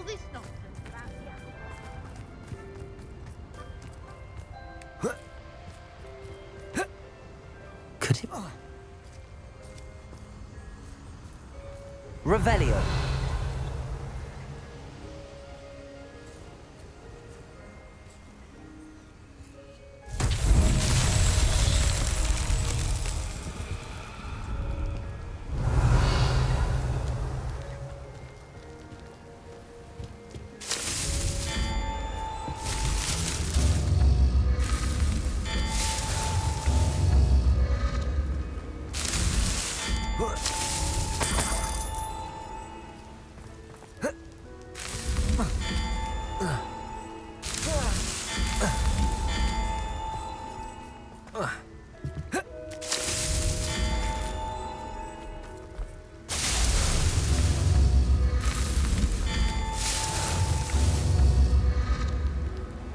this nonsense about the apple? Could it... Revelio.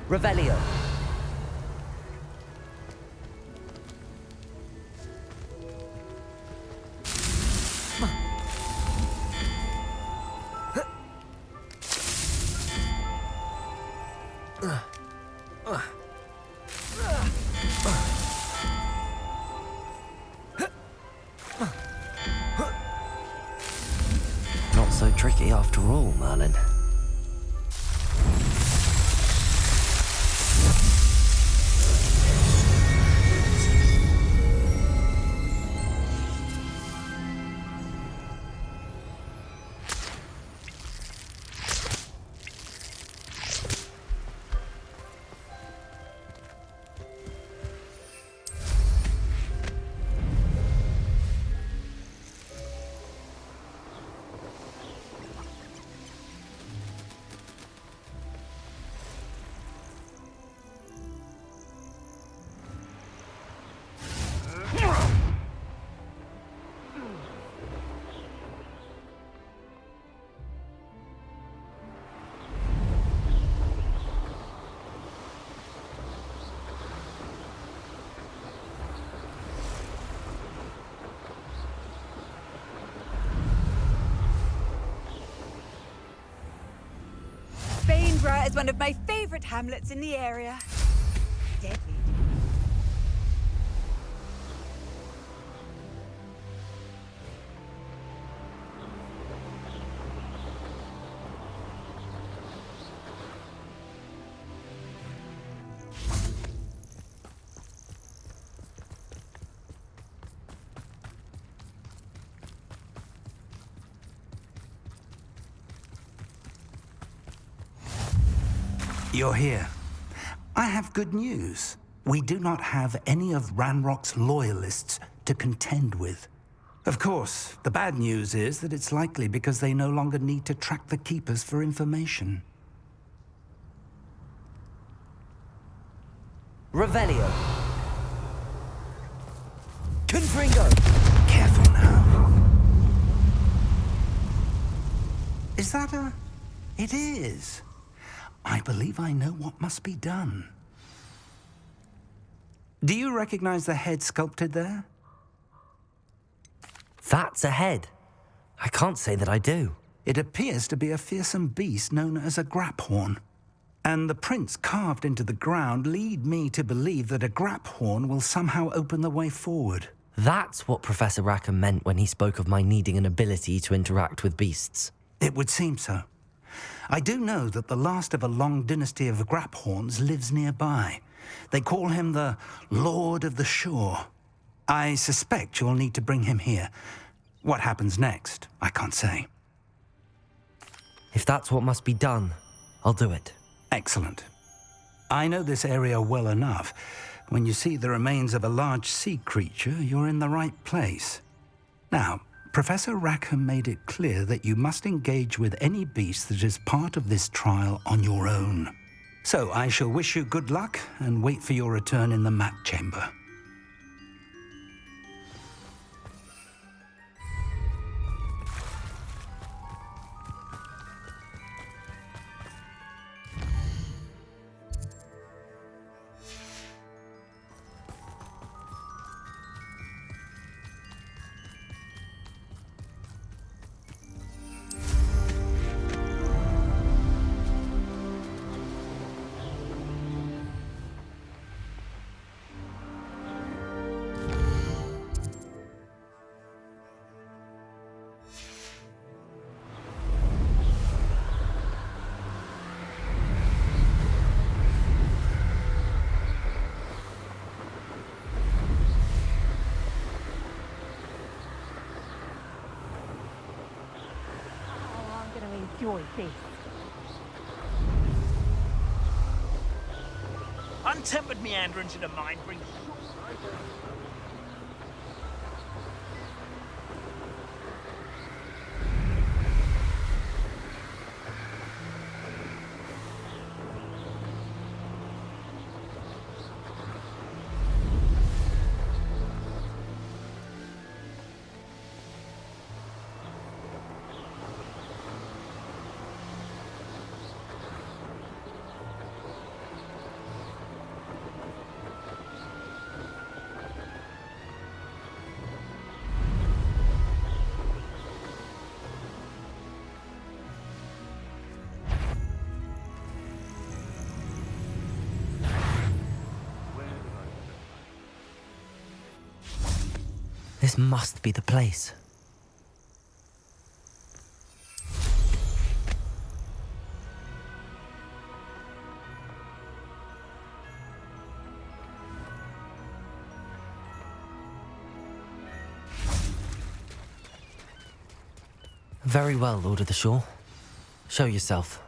Revelio. Not so tricky after all, Merlin. Is one of my favorite hamlets in the area. Deadly. You're here. I have good news. We do not have any of Ranrock's loyalists to contend with. Of course, the bad news is that it's likely because they no longer need to track the Keepers for information. Revelio. Confringo. Careful now. Is that a... It is. I believe I know what must be done. Do you recognize the head sculpted there? That's a head. I can't say that I do. It appears to be a fearsome beast known as a graphorn. And the prints carved into the ground lead me to believe that a graphorn will somehow open the way forward. That's what Professor Rackham meant when he spoke of my needing an ability to interact with beasts. It would seem so. I do know that the last of a long dynasty of graphorns lives nearby. They call him the Lord of the Shore. I suspect you'll need to bring him here. What happens next, I can't say. If that's what must be done, I'll do it. Excellent. I know this area well enough. When you see the remains of a large sea creature, you're in the right place. Now, Professor Rackham made it clear that you must engage with any beast that is part of this trial on your own. So I shall wish you good luck and wait for your return in the map chamber. enjoy this. Untempered meanderings in the mind bring This must be the place. Very well, Lord of the Shore. Show yourself.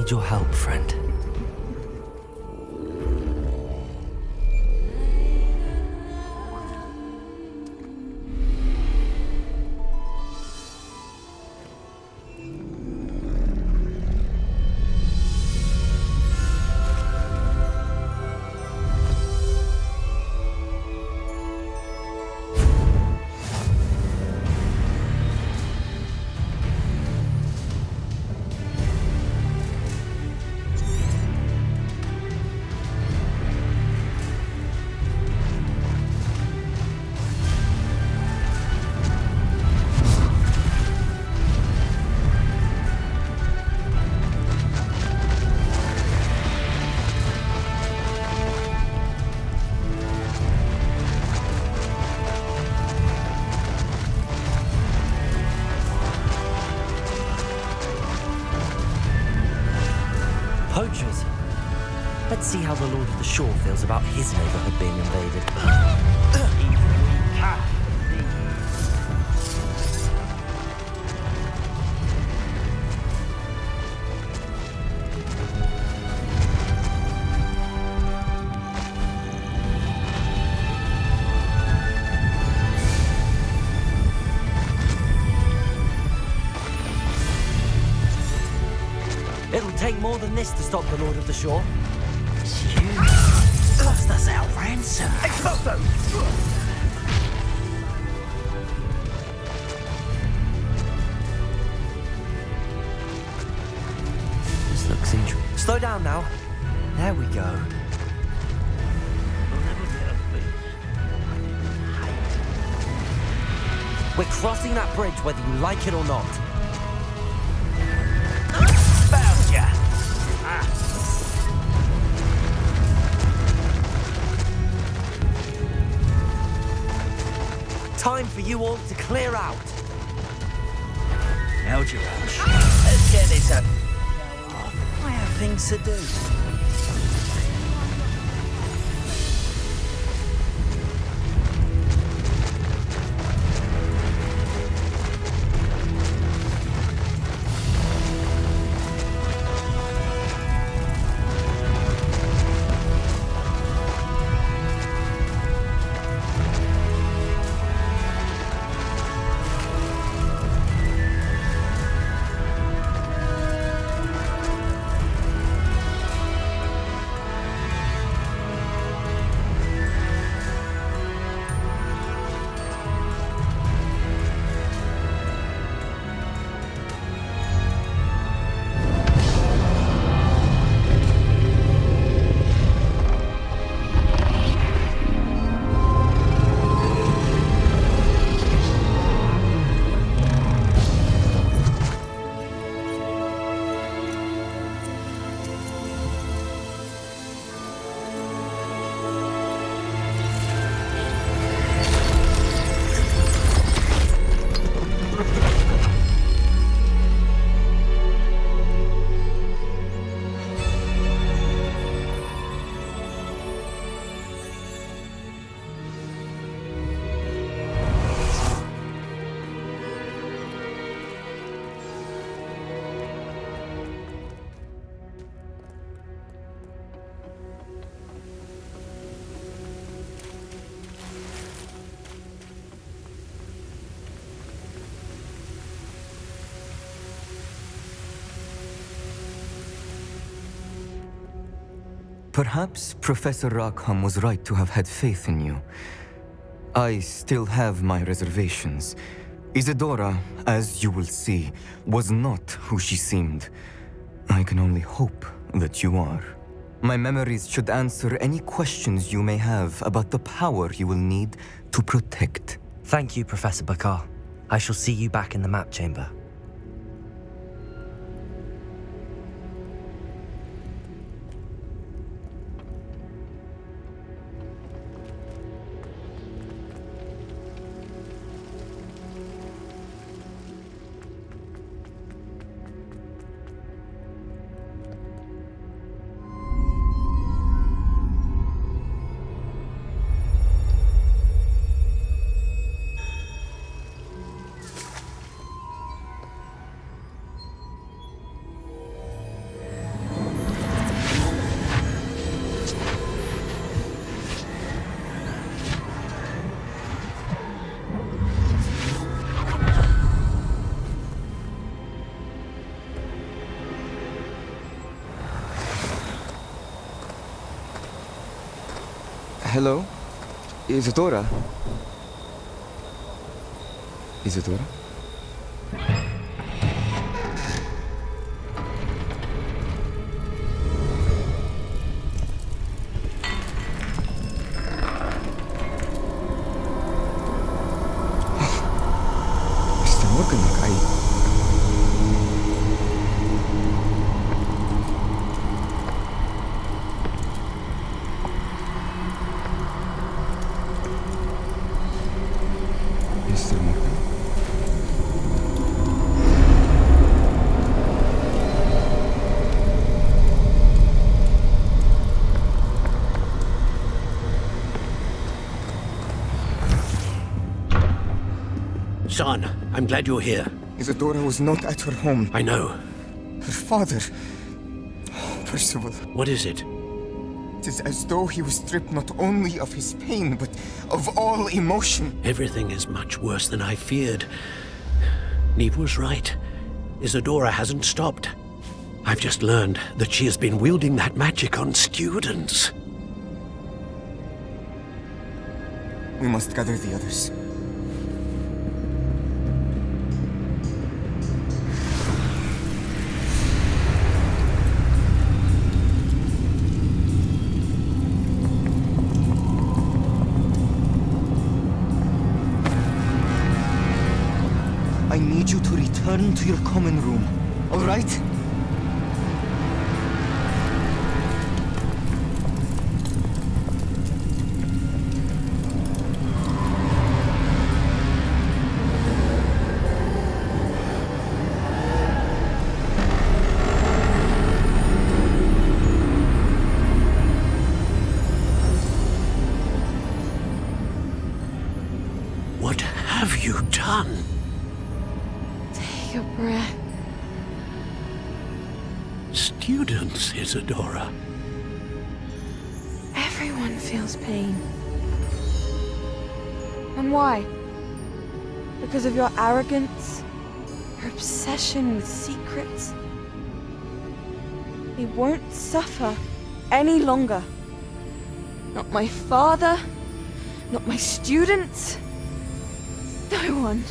need your help, friend. Poachers? Let's see how the Lord of the Shore feels about his neighborhood being invaded. It'll take more than this to stop the Lord of the Shore. You cost us our ransom. This looks interesting. Slow down now. There we go. We're crossing that bridge whether you like it or not. Found ya. Time for you all to clear out. How'd you rush? Let's get this up. I have things to do. Perhaps Professor Rackham was right to have had faith in you. I still have my reservations. Isadora, as you will see, was not who she seemed. I can only hope that you are. My memories should answer any questions you may have about the power you will need to protect. Thank you, Professor Bakar. I shall see you back in the map chamber. Hello? Isadora? Isadora? Mr. Morgan, Mr. Morgan? Son, I'm glad you're here. Isadora was not at her home. I know. Her father... Oh, Percival. What is it? It is as though he was stripped not only of his pain, but of all emotion. Everything is much worse than I feared. Neve was right. Isadora hasn't stopped. I've just learned that she has been wielding that magic on students. We must gather the others. I need you to return to your common room, all right? What have you done? Take a breath. Students, Isadora. Everyone feels pain. And why? Because of your arrogance? Your obsession with secrets? They won't suffer any longer. Not my father, not my students, no one.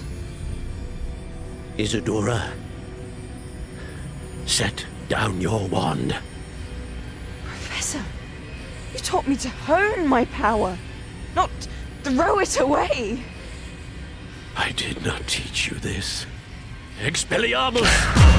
Isadora, set down your wand. Professor, you taught me to hone my power, not throw it away. I did not teach you this. Expelliarmus!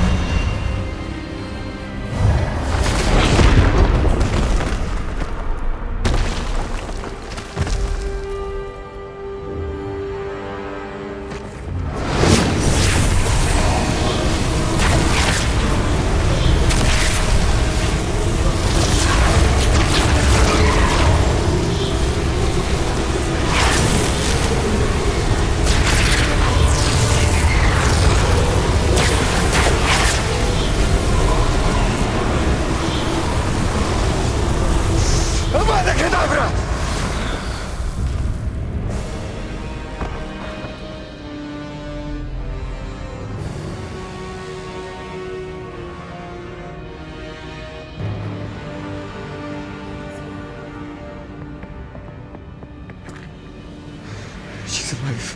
She's alive.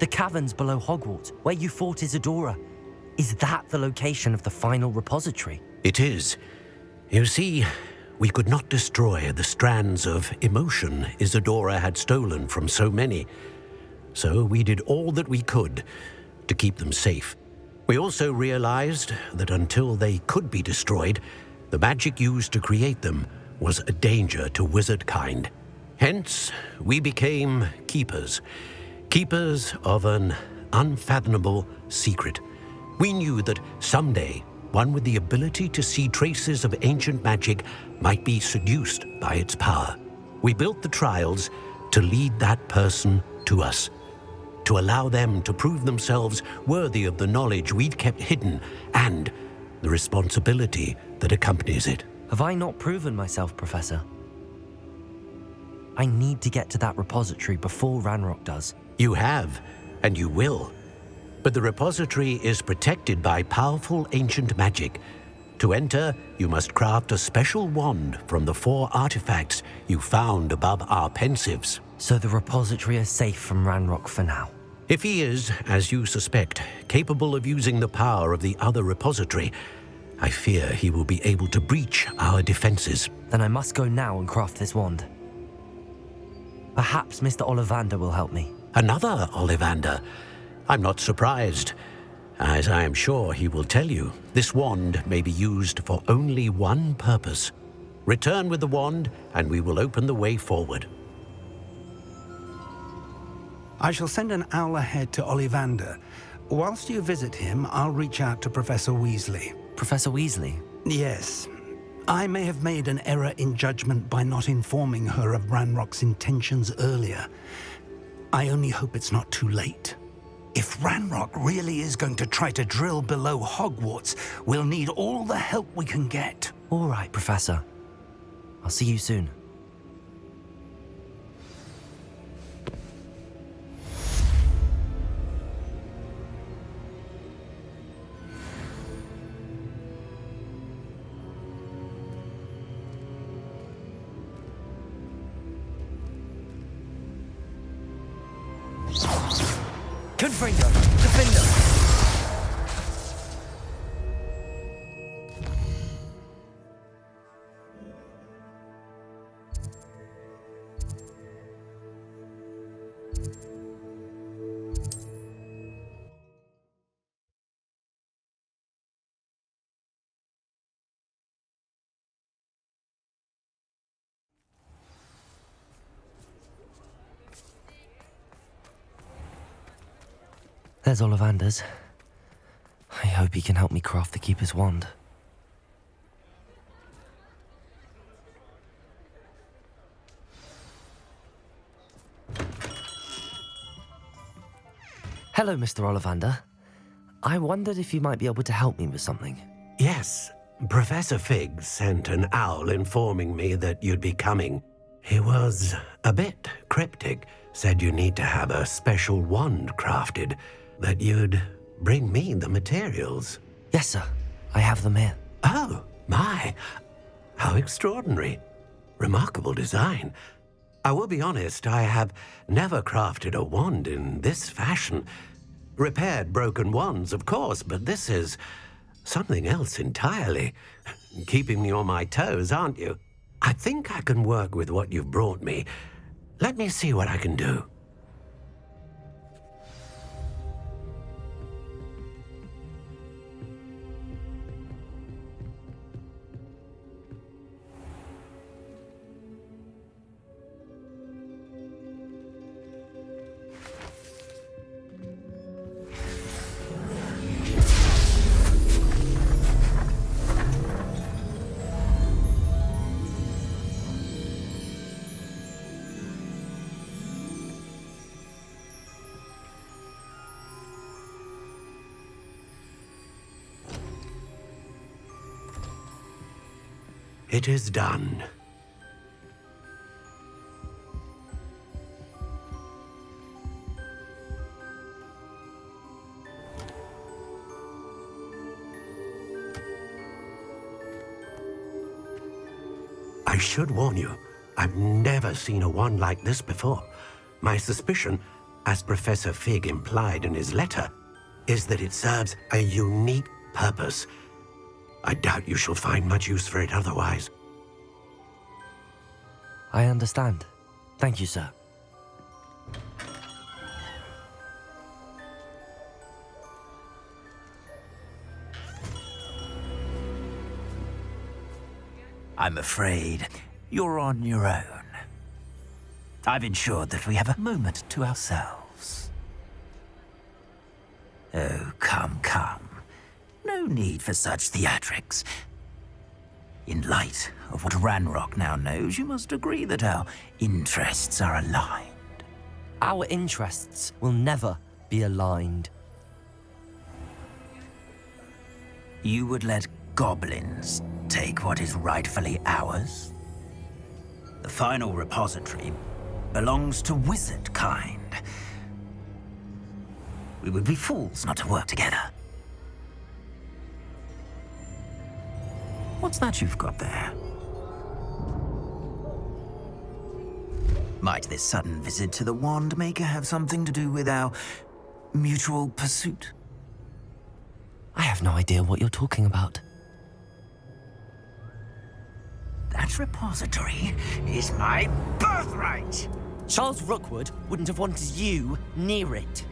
The caverns below Hogwarts, where you fought Isadora. Is that the location of the final repository? It is. You see, we could not destroy the strands of emotion Isadora had stolen from so many. So we did all that we could to keep them safe. We also realized that until they could be destroyed, the magic used to create them was a danger to wizard kind. Hence, we became keepers. Keepers of an unfathomable secret. We knew that someday, one with the ability to see traces of ancient magic might be seduced by its power. We built the trials to lead that person to us, to allow them to prove themselves worthy of the knowledge we'd kept hidden and the responsibility that accompanies it. Have I not proven myself, Professor? I need to get to that repository before Ranrock does. You have, and you will. But the repository is protected by powerful ancient magic. To enter, you must craft a special wand from the 4 artifacts you found above our pensives. So the repository is safe from Ranrock for now. If he is, as you suspect, capable of using the power of the other repository, I fear he will be able to breach our defenses. Then I must go now and craft this wand. Perhaps Mr. Ollivander will help me. Another Ollivander? I'm not surprised. As I am sure he will tell you, this wand may be used for only one purpose. Return with the wand, and we will open the way forward. I shall send an owl ahead to Ollivander. Whilst you visit him, I'll reach out to Professor Weasley. Professor Weasley? Yes. I may have made an error in judgment by not informing her of Ranrock's intentions earlier. I only hope it's not too late. If Ranrock really is going to try to drill below Hogwarts, we'll need all the help we can get. All right, Professor. I'll see you soon. Confringo! Defender! There's Ollivander's. I hope he can help me craft the Keeper's wand. Hello, Mr. Ollivander. I wondered if you might be able to help me with something. Yes, Professor Fig sent an owl informing me that you'd be coming. He was a bit cryptic, said you need to have a special wand crafted, that you'd bring me the materials. Yes, sir. I have them here. Oh, my. How extraordinary. Remarkable design. I will be honest, I have never crafted a wand in this fashion. Repaired broken wands, of course, but this is something else entirely. Keeping me on my toes, aren't you? I think I can work with what you've brought me. Let me see what I can do. It is done. I should warn you, I've never seen a wand like this before. My suspicion, as Professor Fig implied in his letter, is that it serves a unique purpose. I doubt you shall find much use for it otherwise. I understand. Thank you, sir. I'm afraid you're on your own. I've ensured that we have a moment to ourselves. Oh, come, come. No need for such theatrics. In light of what Ranrock now knows, you must agree that our interests are aligned. Our interests will never be aligned. You would let goblins take what is rightfully ours? The final repository belongs to wizard kind. We would be fools not to work together. What's that you've got there? Might this sudden visit to the Wand Maker have something to do with our mutual pursuit? I have no idea what you're talking about. That repository is my birthright! Charles Rookwood wouldn't have wanted you near it.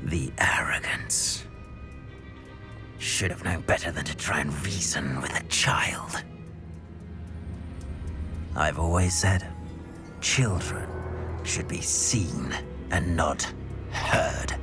The arrogance. Should have known better than to try and reason with a child. I've always said, children should be seen and not heard.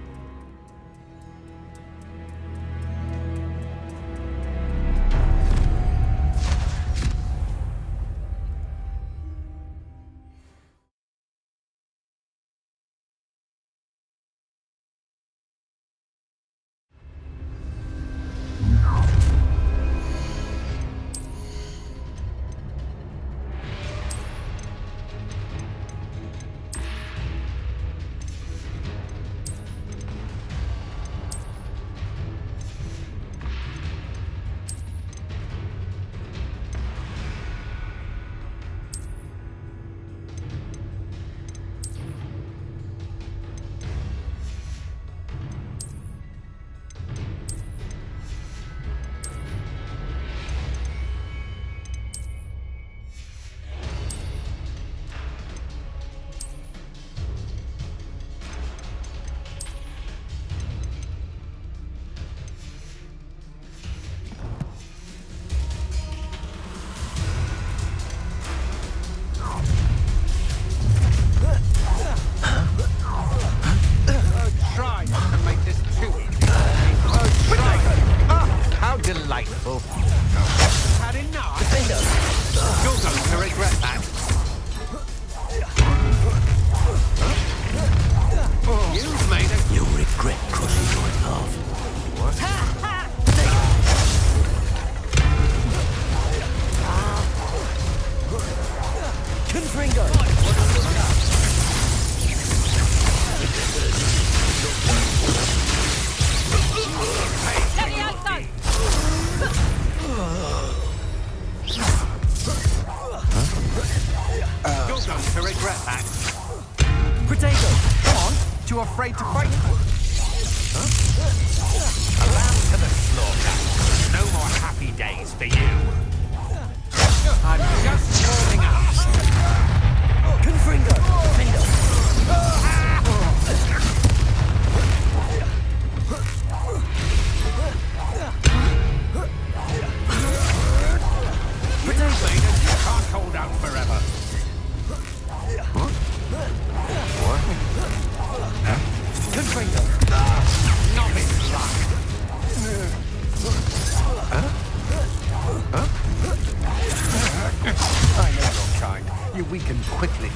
Delightful. Had enough? You're going to regret that. You've made it. You'll regret crossing your path. Confringo! You're going to regret that. Potato! Come on, too afraid to fight? Huh? A lamb to the slaughter. No more happy days for you. I'm just warming up. Confringo! Findo! Potato! You can't hold out forever. Confringo! Novice luck. I know your kind. You weaken quickly.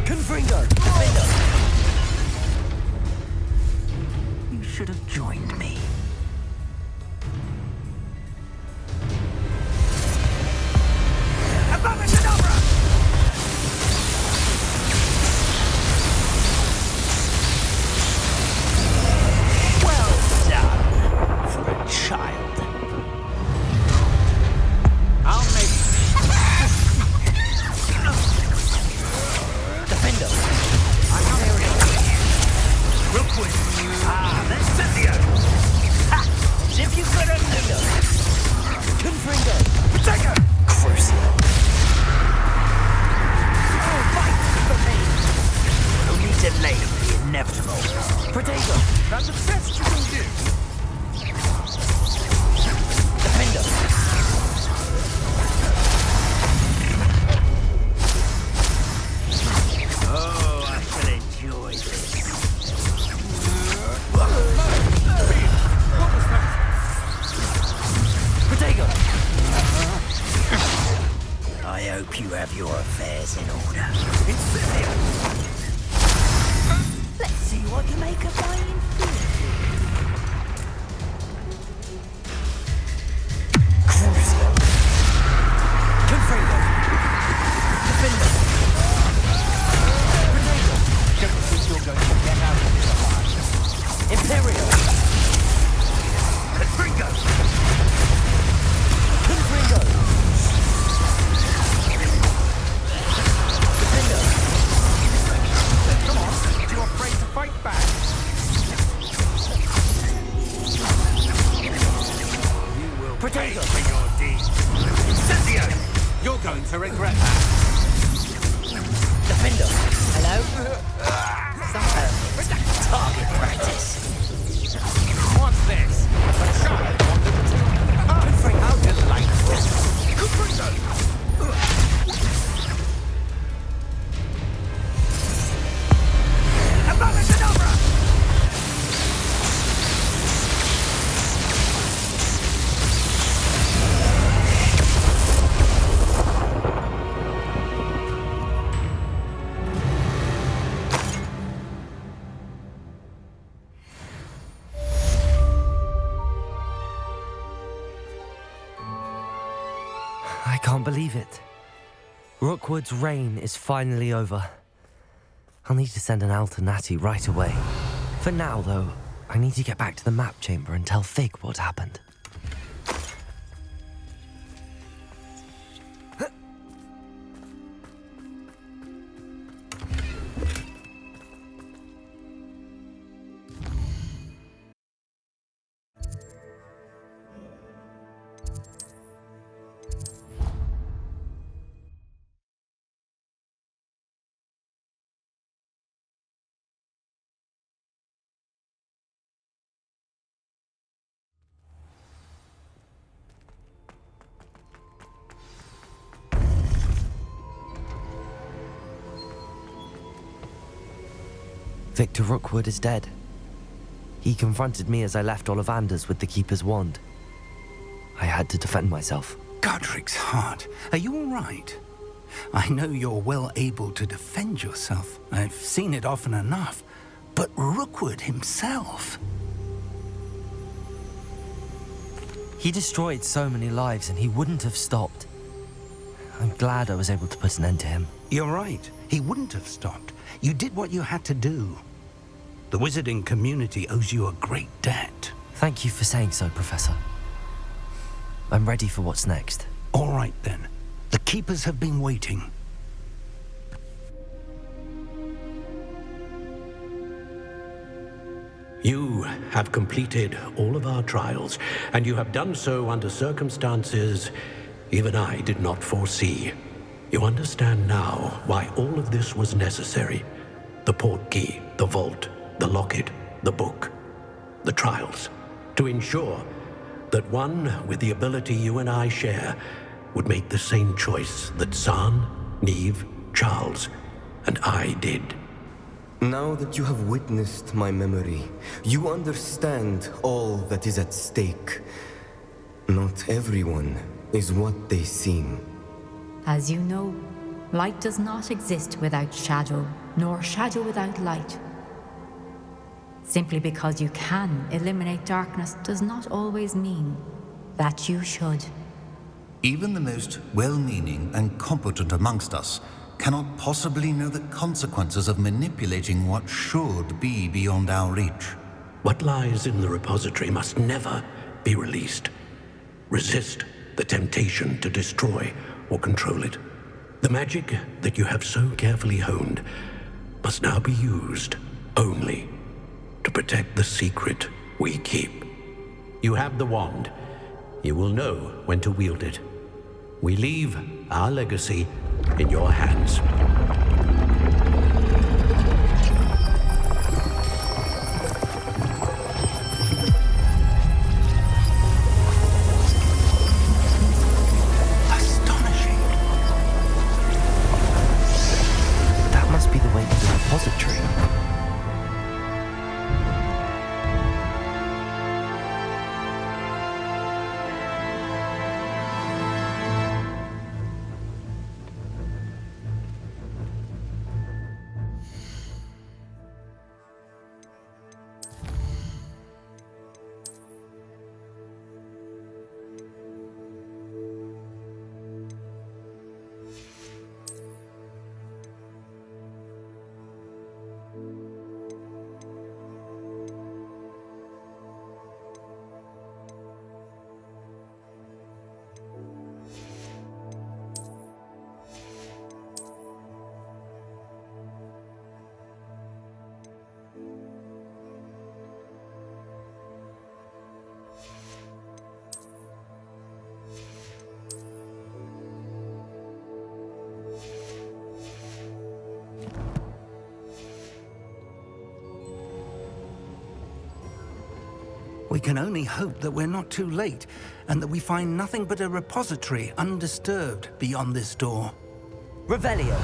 Confringo! Findo! You should have joined me. can't believe it. Rookwood's reign is finally over. I'll need to send an owl to Natty right away. For now, though, I need to get back to the map chamber and tell Fig what happened. Victor Rookwood is dead. He confronted me as I left Ollivander's with the Keeper's wand. I had to defend myself. Godric's heart, are you all right? I know you're well able to defend yourself. I've seen it often enough. But Rookwood himself... He destroyed so many lives and he wouldn't have stopped. I'm glad I was able to put an end to him. You're right. He wouldn't have stopped. You did what you had to do. The wizarding community owes you a great debt. Thank you for saying so, Professor. I'm ready for what's next. All right, then. The Keepers have been waiting. You have completed all of our trials, and you have done so under circumstances even I did not foresee. You understand now why all of this was necessary. The portkey, the vault, the locket, the book, the trials. To ensure that one with the ability you and I share would make the same choice that San, Neve, Charles, and I did. Now that you have witnessed my memory, you understand all that is at stake. Not everyone is what they seem. As you know, light does not exist without shadow, nor shadow without light. Simply because you can eliminate darkness does not always mean that you should. Even the most well-meaning and competent amongst us cannot possibly know the consequences of manipulating what should be beyond our reach. What lies in the repository must never be released. Resist the temptation to destroy or control it. The magic that you have so carefully honed must now be used only to protect the secret we keep. You have the wand. You will know when to wield it. We leave our legacy in your hands. Astonishing. That must be the way to the repository. We can only hope that we're not too late, and that we find nothing but a repository undisturbed beyond this door. Revelio.